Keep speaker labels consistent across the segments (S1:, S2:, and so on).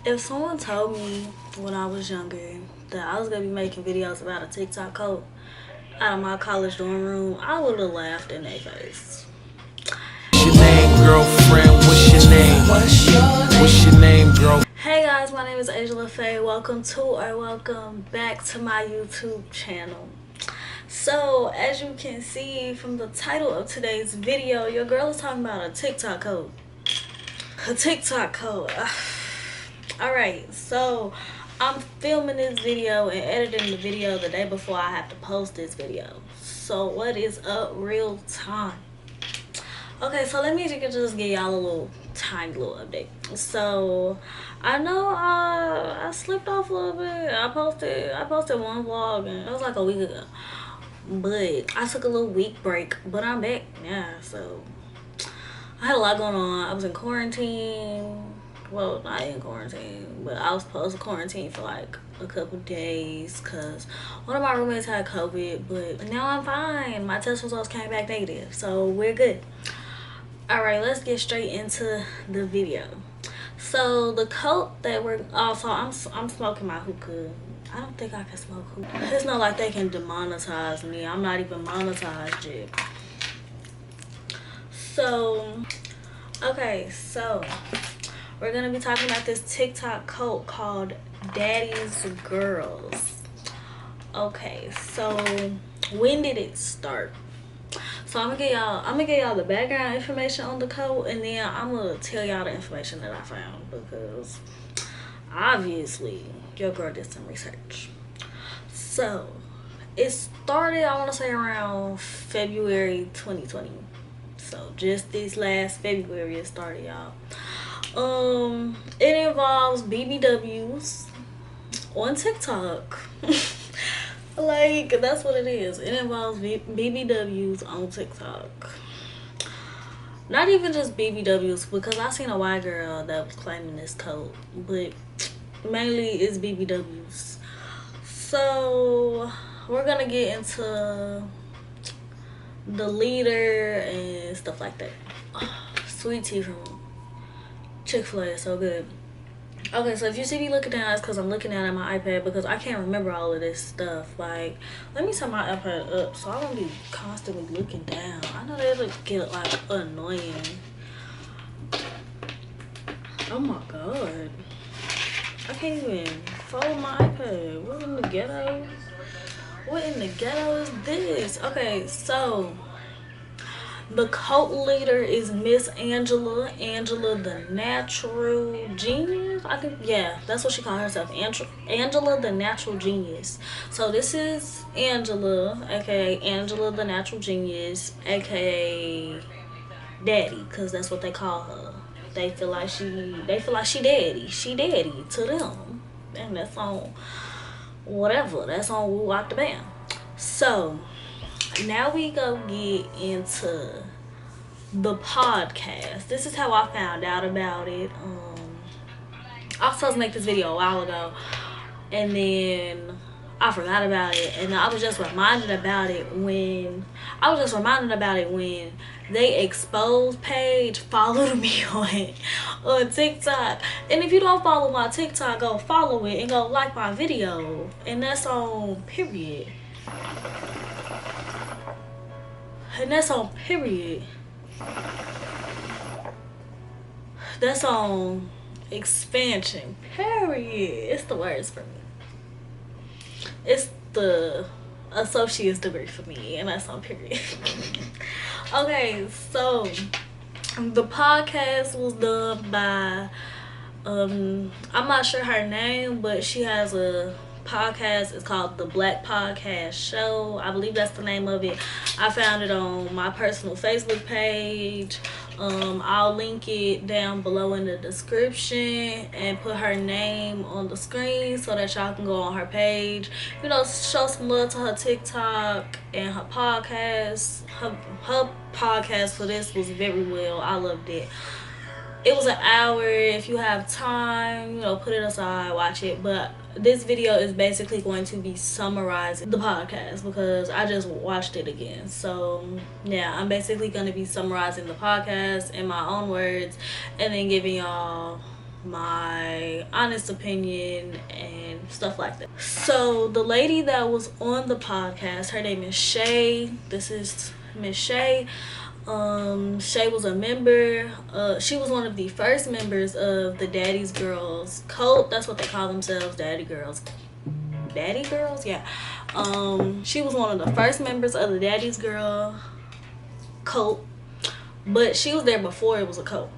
S1: If someone told me when I was younger that I was gonna be making videos about a TikTok code out of my college dorm room, I would have laughed in their face.
S2: What's your name, girlfriend? What's your name? What's your name, girl?
S1: Hey guys, my name is Lafaye. Welcome back to my YouTube channel. So, as you can see from the title of today's video, your girl is talking about a TikTok code. A TikTok code. Alright, so I'm filming this video and editing the video the day before I have to post this video. So what is up real time? Okay, so let me just give y'all a little tiny little update. So I know I slipped off a little bit. I posted one vlog and it was like a week ago. But I took a little week break, but I'm back now. So I had a lot going on. I was in quarantine. Well, not in quarantine, but I was supposed to quarantine for like a couple days because one of my roommates had COVID, but now I'm fine. My test results came back negative, so we're good. All right, let's get straight into the video. So the coat that we're also I'm smoking my hookah. I don't think I can smoke hookah. It's not like they can demonetize me. I'm not even monetized yet. So okay, so we're gonna be talking about this TikTok cult called Daddy's Girls. Okay, so when did it start? So I'm gonna get y'all the background information on the code, and then I'm gonna tell y'all the information that I found because obviously your girl did some research. So it started, I wanna say around February 2020. So just this last February it started, y'all. It involves BBWs on TikTok. Like, that's what it is. It involves BBWs on TikTok. Not even just BBWs, because I seen a white girl that was claiming this code, but mainly it's BBWs. So we're gonna get into the leader and stuff like that. Sweet tea from Chick-fil-A is so good. Okay, so if you see me looking down, it's because I'm looking down at my iPad because I can't remember all of this stuff. Like, let me set my iPad up so I don't be constantly looking down. I know that'll get, like, annoying. Oh my god. I can't even follow my iPad. What in the ghetto? What in the ghetto is this? Okay, so the cult leader is Miss Angela the Natural Genius. Yeah, that's what she calls herself. Angela the Natural Genius. So this is Angela, aka Angela the Natural Genius, aka Daddy, because that's what they call her. They feel like she daddy. She daddy to them. And that's on whatever. That's on Woo Out the Band. So now we go get into the podcast. This is how I found out about it. I was supposed to make this video a while ago, and then I forgot about it, and I was just reminded about it when they exposed page followed me on TikTok. And if you don't follow my TikTok, go follow it and go like my video, and that's on period. And that's on period. That's on expansion. Period. It's the words for me. It's the associate's degree for me, and that's on period. Okay, so the podcast was done by I'm not sure her name, but she has a podcast. It's called The Black Podcast Show. I believe that's the name of it. I found it on my personal Facebook page. I'll link it down below in the description and put her name on the screen so that y'all can go on her page, you know, show some love to her TikTok and her podcast. Her podcast for this was very well. I loved it. It was an hour. If you have time, you know, put it aside, watch it. But this video is basically going to be summarizing the podcast because I just watched it again. So yeah, I'm basically going to be summarizing the podcast in my own words and then giving y'all my honest opinion and stuff like that. So the lady that was on the podcast, her name is Shae. This is Miss Shae. Shae was a member. She was one of the first members of the Daddy's Girls cult. That's what they call themselves, Daddy Girls. Daddy Girls, yeah. She was one of the first members of the Daddy's Girl cult, but she was there before it was a cult.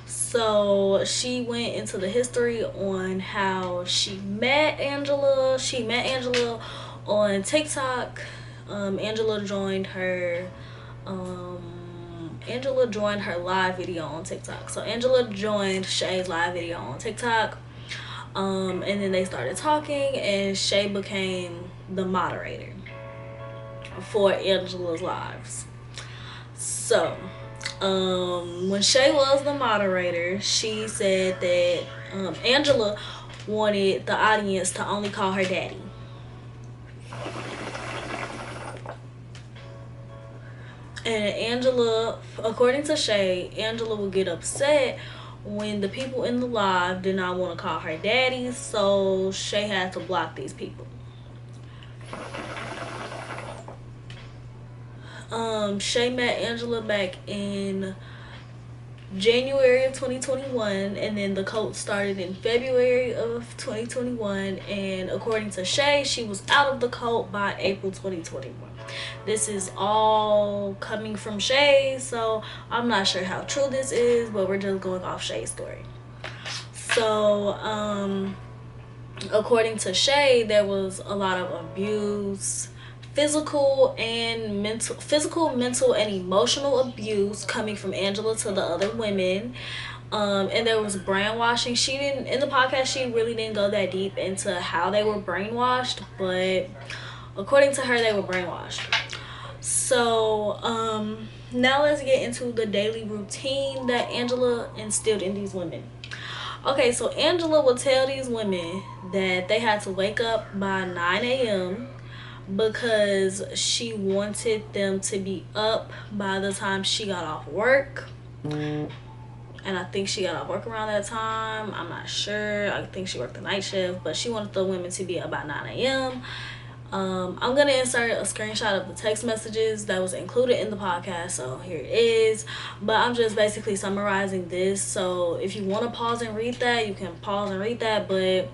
S1: So she went into the history on how she met Angela. She met Angela on TikTok. Angela joined her live video on TikTok. So Angela joined Shae's live video on TikTok. And then they started talking, and Shae became the moderator for Angela's lives. So when Shae was the moderator, she said that Angela wanted the audience to only call her daddy. And Angela, according to Shae, Angela would get upset when the people in the live did not want to call her daddy, so Shae had to block these people. Shae met Angela back in January of 2021, and then the cult started in February of 2021, and according to Shae, she was out of the cult by April 2021. This is all coming from Shae, so I'm not sure how true this is, but we're just going off Shae's story. So according to Shae, there was a lot of abuse, physical, mental, and emotional abuse coming from Angela to the other women. And there was brainwashing. In the podcast, she really didn't go that deep into how they were brainwashed, but according to her, they were brainwashed. So now let's get into the daily routine that Angela instilled in these women. Okay, so Angela would tell these women that they had to wake up by 9 a.m. because she wanted them to be up by the time she got off work. And I think she got off work around that time. I'm not sure. I think she worked the night shift, but she wanted the women to be up by 9 a.m. I'm going to insert a screenshot of the text messages that was included in the podcast, so here it is. But I'm just basically summarizing this, so if you want to pause and read that, you can pause and read that, but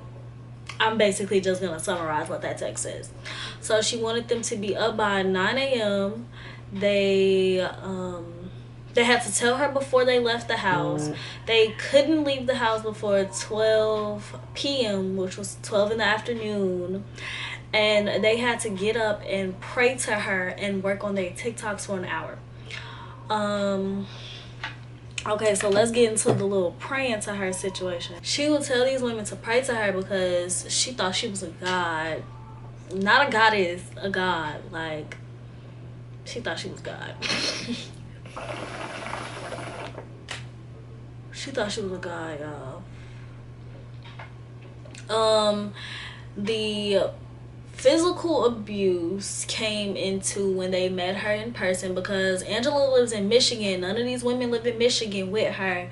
S1: I'm basically just going to summarize what that text says. So she wanted them to be up by 9 a.m. They had to tell her before they left the house. They couldn't leave the house before 12 p.m., which was 12 in the afternoon. And they had to get up and pray to her and work on their TikToks for an hour. Okay, so let's get into the little praying to her situation. She would tell these women to pray to her because she thought she was a god. Not a goddess, a god. Like, she thought she was God. She thought she was a god, y'all. The physical abuse came into when they met her in person because Angela lives in Michigan. None of these women live in Michigan with her.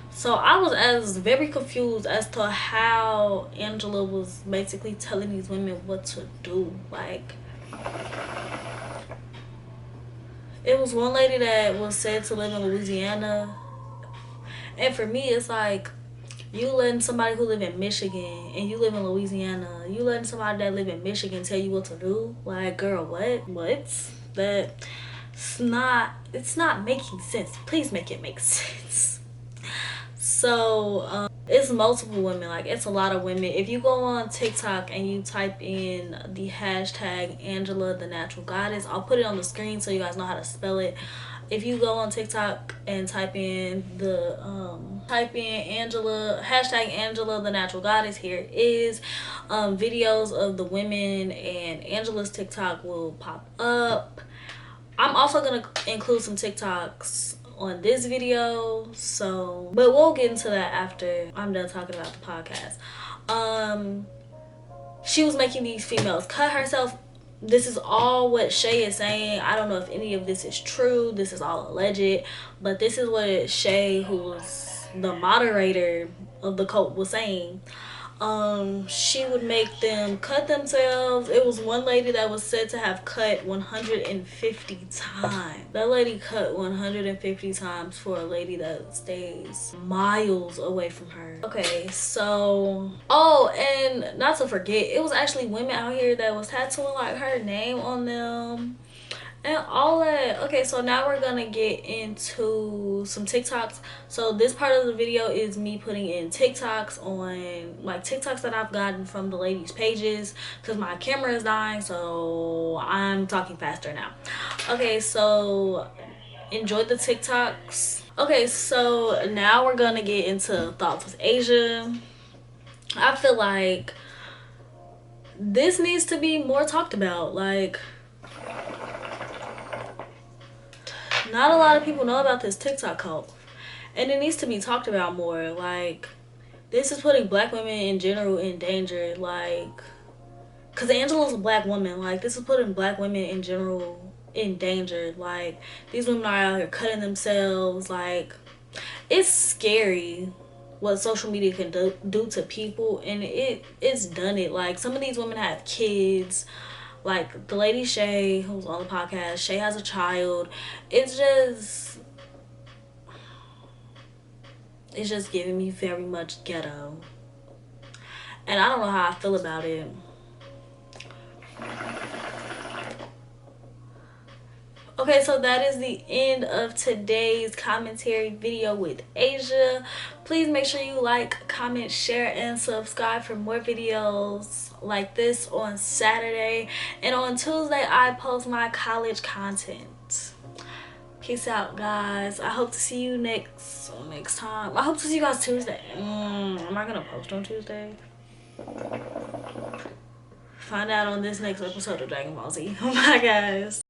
S1: So I was very confused as to how Angela was basically telling these women what to do. Like, it was one lady that was said to live in Louisiana. And for me, it's like, you letting somebody who live in Michigan and you live in Louisiana, you letting somebody that live in Michigan tell you what to do? Like, girl, what? It's not making sense. Please make it make sense. So, it's multiple women. Like, it's a lot of women. If you go on TikTok and you type in the hashtag Angela the Natural Goddess, I'll put it on the screen so you guys know how to spell it. If you go on TikTok and type in Angela, hashtag Angela the Natural Goddess, here it is. Videos of the women and Angela's TikTok will pop up. I'm also gonna include some TikToks on this video, but we'll get into that after I'm done talking about the podcast. She was making these females cut herself. This is all what Shae is saying. I don't know if any of this is true. This is all alleged. But this is what Shae, who was the moderator, of the cult was saying. She would make them cut themselves. It was one lady that was said to have cut 150 times. That lady cut 150 times for a lady that stays miles away from her. Okay, so and not to forget, it was actually women out here that was tattooing like her name on them and all that. Okay, so now we're gonna get into some TikToks. So this part of the video is me putting in TikToks on, like, TikToks that I've gotten from the ladies' pages, because my camera is dying, so I'm talking faster now. Okay, so enjoy the TikToks. Okay, so now we're gonna get into thoughts with Asia. I feel like this needs to be more talked about. Like, not a lot of people know about this TikTok cult, and it needs to be talked about more. Like, this is putting black women in general in danger. Like, because Angela's a black woman. Like, this is putting black women in general in danger. Like, these women are out here cutting themselves. Like, it's scary what social media can do to people, and it's done it. Like, some of these women have kids. Like the lady Shae, who's on the podcast, Shae has a child. It's just giving me very much ghetto, and I don't know how I feel about it. Okay, so that is the end of today's commentary video with Asia. Please make sure you like, comment, share, and subscribe for more videos like this on Saturday. And on Tuesday, I post my college content. Peace out, guys. I hope to see you next time. I hope to see you guys Tuesday. Am I gonna post on Tuesday? Find out on this next episode of Dragon Ball Z. Bye, guys.